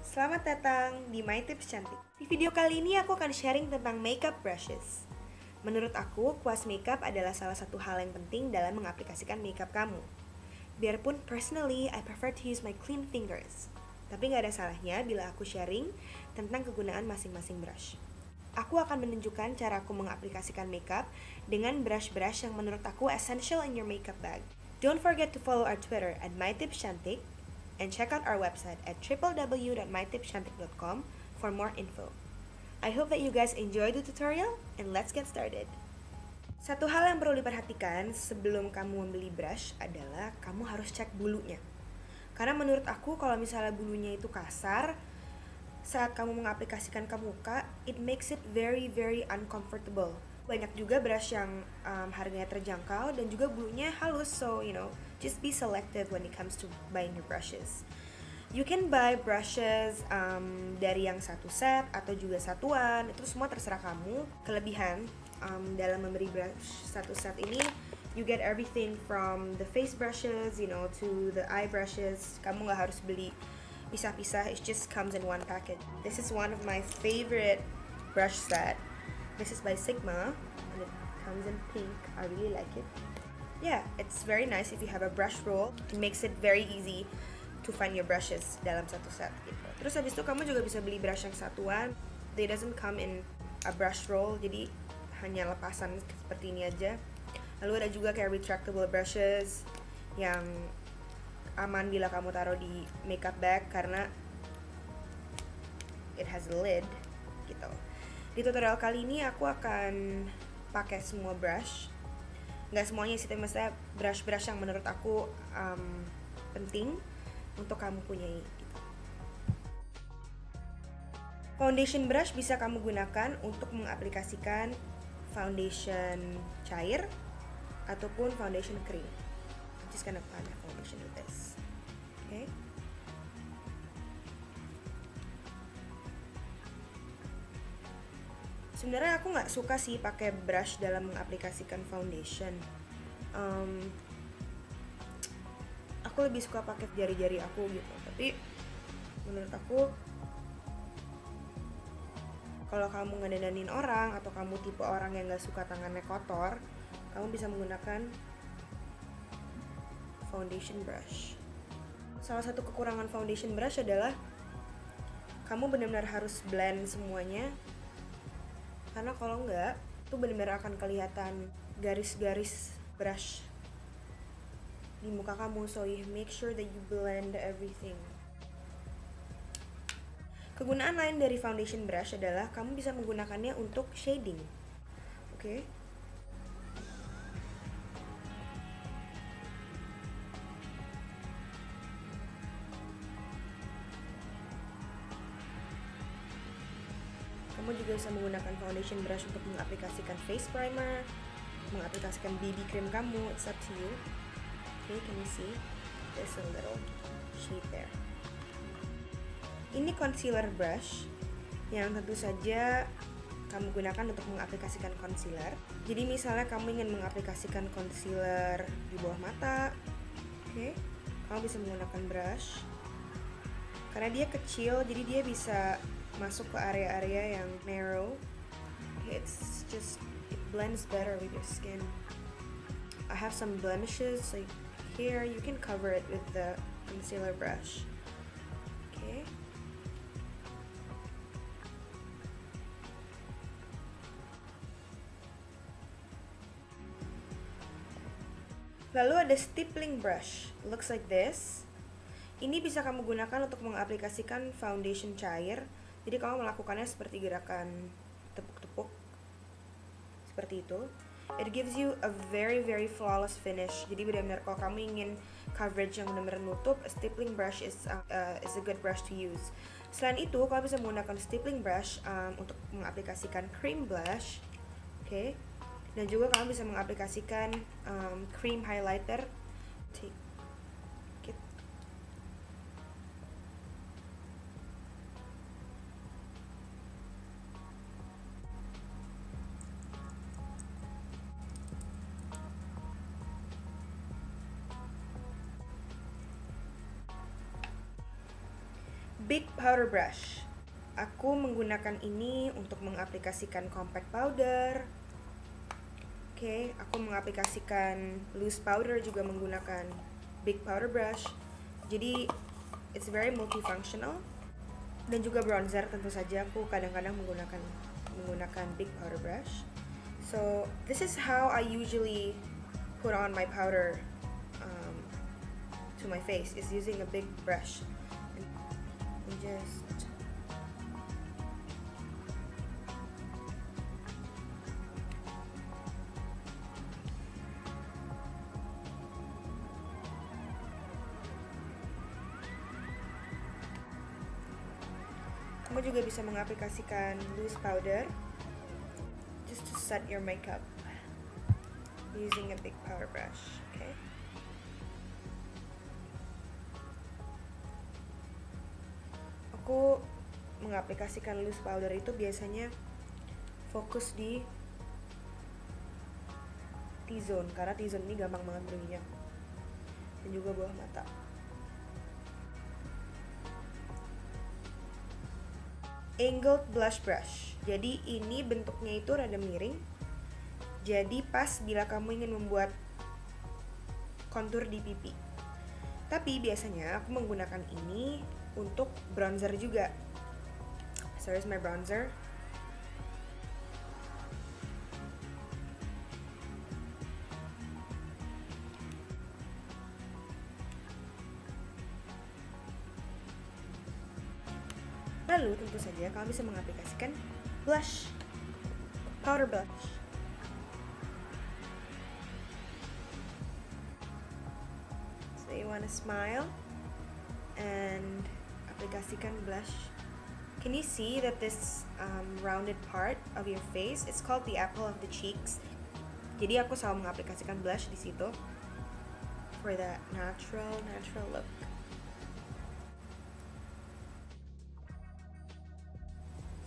Selamat datang di My Tips Cantik. Di video kali ini aku akan sharing tentang makeup brushes. Menurut aku, kuas makeup adalah salah satu hal yang penting dalam mengaplikasikan makeup kamu. Biarpun personally, I prefer to use my clean fingers. Tapi nggak ada salahnya bila aku sharing tentang kegunaan masing-masing brush. Aku akan menunjukkan cara aku mengaplikasikan makeup dengan brush-brush yang menurut aku essential in your makeup bag. Don't forget to follow our Twitter at mytipscantik and check out our website at www.mytipscantik.com for more info. I hope that you guys enjoy the tutorial and let's get started. Satu hal yang perlu diperhatikan sebelum kamu membeli brush adalah kamu harus cek bulunya. Karena menurut aku kalau misalnya bulunya itu kasar, saat kamu mengaplikasikan ke muka, it makes it very uncomfortable. Banyak juga brush yang harganya terjangkau dan juga bulunya halus, so just be selective when it comes to buying your brushes. You can buy brushes dari yang satu set atau juga satuan, itu semua terserah kamu. Kelebihan dalam memberi brush satu set ini, you get everything from the face brushes, to the eye brushes. Kamu nggak harus beli pisah-pisah, it just comes in one package. This is one of my favorite brush set. This is by Sigma and it comes in pink. I really like it. Yeah, it's very nice if you have a brush roll. It makes it very easy to find your brushes dalam satu set gitu. Terus habis itu kamu juga bisa beli brush yang satuan. They doesn't come in a brush roll, jadi hanya lepasan seperti ini aja. Lalu ada juga kayak retractable brushes yang aman bila kamu taruh di makeup bag karena it has a lid gitu. Di tutorial kali ini aku akan pakai semua brush. Nggak semuanya sih, tapi maksudnya brush-brush yang menurut aku penting untuk kamu punyai gitu. Foundation brush bisa kamu gunakan untuk mengaplikasikan foundation cair ataupun foundation cream. I'm just gonna apply my foundation with this. Okay. Sebenarnya aku nggak suka sih pakai brush dalam mengaplikasikan foundation. Aku lebih suka pakai jari-jari aku gitu. Tapi menurut aku, kalau kamu ngedandanin orang atau kamu tipe orang yang nggak suka tangannya kotor, kamu bisa menggunakan foundation brush. Salah satu kekurangan foundation brush adalah kamu benar-benar harus blend semuanya. Karena kalau enggak, itu benar-benar akan kelihatan garis-garis brush di muka kamu. So you make sure that you blend everything. Kegunaan lain dari foundation brush adalah kamu bisa menggunakannya untuk shading. Oke. Kamu juga bisa menggunakan foundation brush untuk mengaplikasikan face primer, mengaplikasikan BB cream kamu, it's up to you. Okay, can you see? There's a little shade there. Ini concealer brush yang tentu saja kamu gunakan untuk mengaplikasikan concealer. Jadi misalnya kamu ingin mengaplikasikan concealer di bawah mata, okay, kamu bisa menggunakan brush. Karena dia kecil, jadi dia bisa masuk ke area-area yang narrow. It blends better with your skin. I have some blemishes like here, you can cover it with the concealer brush. Okay. Lalu ada stippling brush, looks like this. Ini bisa kamu gunakan untuk mengaplikasikan foundation cair. Jadi kamu melakukannya seperti gerakan tepuk-tepuk, seperti itu. It gives you a very flawless finish. Jadi benar-benar kalau kamu ingin coverage yang benar-benar nutup, a stippling brush is a good brush to use. Selain itu, kamu bisa menggunakan stippling brush untuk mengaplikasikan cream blush, okay? Dan juga kamu bisa mengaplikasikan cream highlighter. Big powder brush. Aku menggunakan ini untuk mengaplikasikan compact powder. Oke, aku mengaplikasikan loose powder juga menggunakan big powder brush. Jadi it's very multifunctional. Dan juga bronzer tentu saja aku kadang-kadang menggunakan big powder brush. So this is how I usually put on my powder to my face, is using a big brush and just kamu juga bisa mengaplikasikan loose powder just to set your makeup using a big powder brush. Okay. Aku mengaplikasikan loose powder itu biasanya fokus di T-zone, karena T-zone ini gampang banget berminyak, dan juga bawah mata. Angled blush brush. Jadi ini bentuknya itu rada miring. Jadi pas bila kamu ingin membuat kontur di pipi. Tapi biasanya aku menggunakan ini untuk bronzer juga. So here's my bronzer. Lalu tentu saja kamu bisa mengaplikasikan blush, powder blush. So you wanna smile and aplikasikan blush. Can you see that this rounded part of your face, it's called the apple of the cheeks. Jadi aku selalu mengaplikasikan blush di situ for that natural look.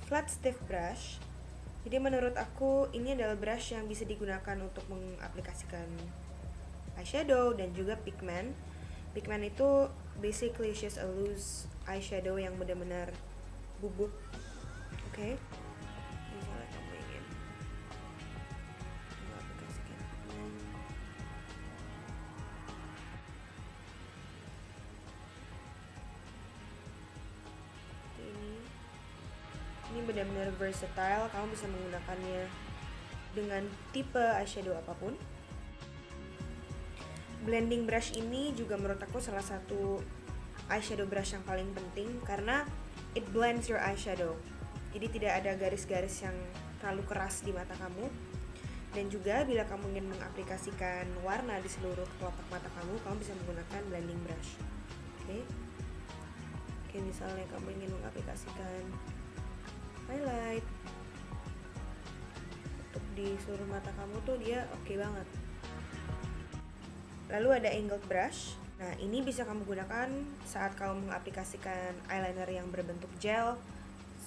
Flat stiff brush. Jadi menurut aku ini adalah brush yang bisa digunakan untuk mengaplikasikan eyeshadow dan juga pigment. Pigment itu basically just a loose eyeshadow yang benar-benar bubuk. Oke. Misalnya kamu ingin mengaplikasikan pigment. Ini benar-benar versatile, kamu bisa menggunakannya dengan tipe eyeshadow apapun. Blending brush ini juga menurut aku salah satu eyeshadow brush yang paling penting karena it blends your eyeshadow. Jadi tidak ada garis-garis yang terlalu keras di mata kamu. Dan juga bila kamu ingin mengaplikasikan warna di seluruh kelopak mata kamu bisa menggunakan blending brush. Oke, misalnya kamu ingin mengaplikasikan highlight untuk di seluruh mata kamu tuh dia oke banget. Lalu ada angled brush. Nah, ini bisa kamu gunakan saat kamu mengaplikasikan eyeliner yang berbentuk gel.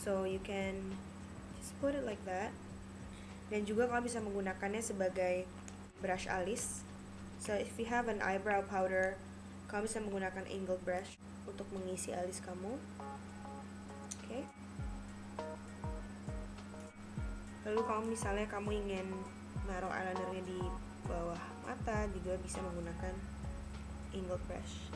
So you can just put it like that. Dan juga kamu bisa menggunakannya sebagai brush alis. So if you have an eyebrow powder, kamu bisa menggunakan angled brush untuk mengisi alis kamu. Oke. Lalu misalnya kamu ingin naruh eyelinernya di bawah mata, juga bisa menggunakan angled brush.